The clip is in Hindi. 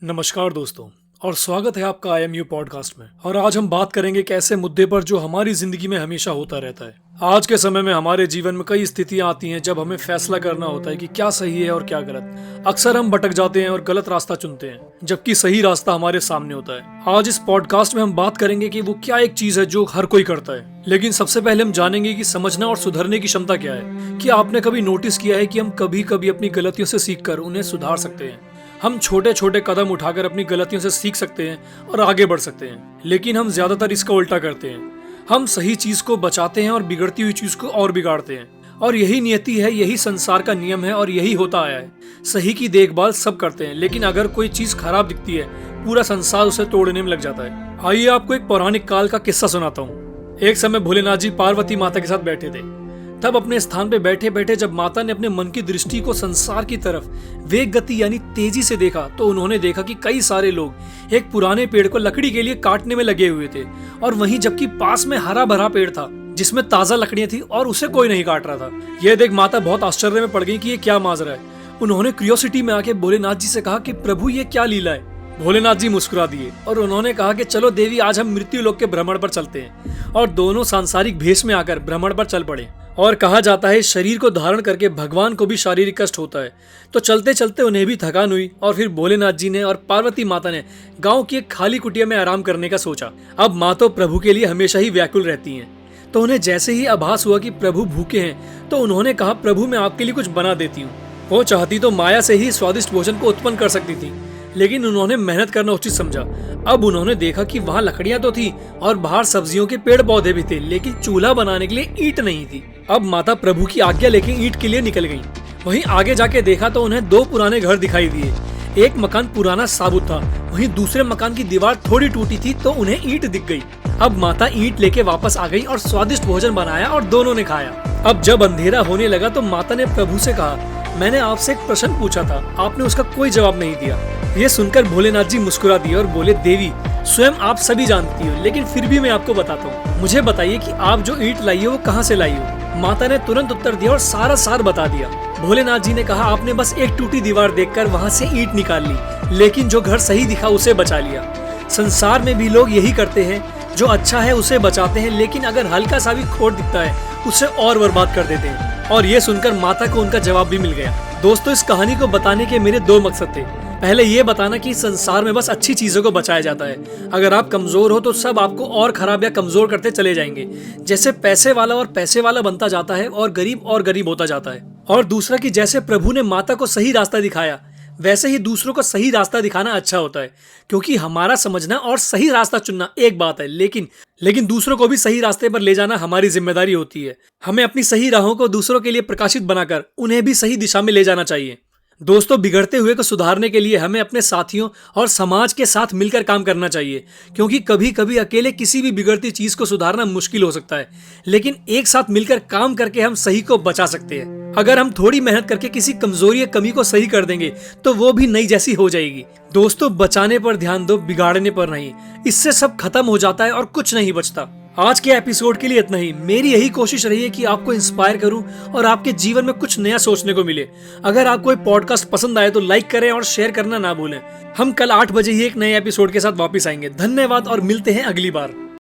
नमस्कार दोस्तों और स्वागत है आपका IMU पॉडकास्ट में। और आज हम बात करेंगे एक ऐसे मुद्दे पर जो हमारी जिंदगी में हमेशा होता रहता है। आज के समय में हमारे जीवन में कई स्थितियां आती हैं जब हमें फैसला करना होता है कि क्या सही है और क्या गलत। अक्सर हम भटक जाते हैं और गलत रास्ता चुनते हैं जबकि सही रास्ता हमारे सामने होता है। आज इस पॉडकास्ट में हम बात करेंगे कि वो क्या एक चीज है जो हर कोई करता है, लेकिन सबसे पहले हम जानेंगे कि समझना और सुधरने की क्षमता क्या है। क्या आपने कभी नोटिस किया है कि हम कभी कभी अपनी गलतियों से सीखकर उन्हें सुधार सकते हैं। हम छोटे छोटे कदम उठाकर अपनी गलतियों से सीख सकते हैं और आगे बढ़ सकते हैं, लेकिन हम ज्यादातर इसका उल्टा करते हैं। हम सही चीज को बचाते हैं और बिगड़ती हुई चीज को और बिगाड़ते हैं। और यही नियति है, यही संसार का नियम है और यही होता आया है। सही की देखभाल सब करते हैं, लेकिन अगर कोई चीज खराब दिखती है पूरा संसार उसे तोड़ने में लग जाता है। आइए आपको एक पौराणिक काल का किस्सा सुनाता हूँ। एक समय भोलेनाथ जी पार्वती माता के साथ बैठे थे। तब अपने स्थान पे बैठे बैठे जब माता ने अपने मन की दृष्टि को संसार की तरफ वेग गति यानी तेजी से देखा तो उन्होंने देखा कि कई सारे लोग एक पुराने पेड़ को लकड़ी के लिए काटने में लगे हुए थे, और वहीं जबकि पास में हरा भरा पेड़ था जिसमें ताजा लकड़ियां थी और उसे कोई नहीं काट रहा था। यह देख माता बहुत आश्चर्य में पड़ गई कि ये क्या माजरा है। उन्होंने क्यूरियोसिटी में आके भोलेनाथ जी से कहा कि प्रभु ये क्या लीला है। भोलेनाथ जी मुस्कुरा दिए और उन्होंने कहा कि चलो देवी, आज हम मृत्यु लोक के भ्रमण पर चलते हैं। और दोनों सांसारिक भेष में आकर भ्रमण पर चल पड़े। और कहा जाता है शरीर को धारण करके भगवान को भी शारीरिक कष्ट होता है, तो चलते चलते उन्हें भी थकान हुई और फिर भोलेनाथ जी ने और पार्वती माता ने गांव की एक खाली कुटिया में आराम करने का सोचा। अब माँ तो प्रभु के लिए हमेशा ही व्याकुल रहती हैं, तो उन्हें जैसे ही आभास हुआ कि प्रभु भूखे हैं तो उन्होंने कहा, प्रभु मैं आपके लिए कुछ बना देती हूँ। वो चाहती तो माया से ही स्वादिष्ट भोजन को उत्पन्न कर सकती थी, लेकिन उन्होंने मेहनत करना उचित समझा। अब उन्होंने देखा कि वहाँ लकड़ियां तो थी और बाहर सब्जियों के पेड़ पौधे भी थे, लेकिन चूल्हा बनाने के लिए ईंट नहीं थी। अब माता प्रभु की आज्ञा लेके ईंट के लिए निकल गईं। वहीं आगे जाके देखा तो उन्हें दो पुराने घर दिखाई दिए। एक मकान पुराना साबुत था, वहीं दूसरे मकान की दीवार थोड़ी टूटी थी तो उन्हें ईंट दिख गई। अब माता ईंट लेके वापस आ गई और स्वादिष्ट भोजन बनाया और दोनों ने खाया। अब जब अंधेरा होने लगा तो माता ने प्रभु से कहा, मैंने आपसे एक प्रश्न पूछा था, आपने उसका कोई जवाब नहीं दिया। ये सुनकर भोलेनाथ जी मुस्कुरा दिए और बोले, देवी स्वयं आप सभी जानती हो, लेकिन फिर भी मैं आपको बताता हूँ। मुझे बताइए कि आप जो ईंट लाई हो वो कहाँ से लाई हो। माता ने तुरंत उत्तर दिया और सारा सार बता दिया। भोलेनाथ जी ने कहा, आपने बस एक टूटी दीवार देखकर वहाँ से ईंट निकाल ली, लेकिन जो घर सही दिखा उसे बचा लिया। संसार में भी लोग यही करते हैं, जो अच्छा है उसे बचाते हैं, लेकिन अगर हल्का सा भी खोट दिखता है उसे और बर्बाद कर देते हैं। और ये सुनकर माता को उनका जवाब भी मिल गया। दोस्तों, इस कहानी को बताने के मेरे दो मकसद थे। पहले ये बताना कि संसार में बस अच्छी चीजों को बचाया जाता है। अगर आप कमजोर हो तो सब आपको और खराब या कमजोर करते चले जाएंगे। जैसे पैसे वाला और पैसे वाला बनता जाता है और गरीब होता जाता है। और दूसरा कि जैसे प्रभु ने माता को सही रास्ता दिखाया, वैसे ही दूसरों को सही रास्ता दिखाना अच्छा होता है। क्योंकि हमारा समझना और सही रास्ता चुनना एक बात है, लेकिन दूसरों को भी सही रास्ते पर ले जाना हमारी जिम्मेदारी होती है। हमें अपनी सही राहों को दूसरों के लिए प्रकाशित बनाकर उन्हें भी सही दिशा में ले जाना चाहिए। दोस्तों, बिगड़ते हुए को सुधारने के लिए हमें अपने साथियों और समाज के साथ मिलकर काम करना चाहिए, क्योंकि कभी कभी अकेले किसी भी बिगड़ती चीज को सुधारना मुश्किल हो सकता है, लेकिन एक साथ मिलकर काम करके हम सही को बचा सकते हैं। अगर हम थोड़ी मेहनत करके किसी कमजोरी या कमी को सही कर देंगे तो वो भी नई जैसी हो जाएगी। दोस्तों, बचाने पर ध्यान दो, बिगाड़ने पर नहीं। इससे सब खत्म हो जाता है और कुछ नहीं बचता। आज के एपिसोड के लिए इतना ही। मेरी यही कोशिश रही है कि आपको इंस्पायर करूं और आपके जीवन में कुछ नया सोचने को मिले। अगर आपको ये पॉडकास्ट पसंद आए तो लाइक करें और शेयर करना ना भूलें। हम कल 8 बजे ही एक नए एपिसोड के साथ वापस आएंगे। धन्यवाद और मिलते हैं अगली बार।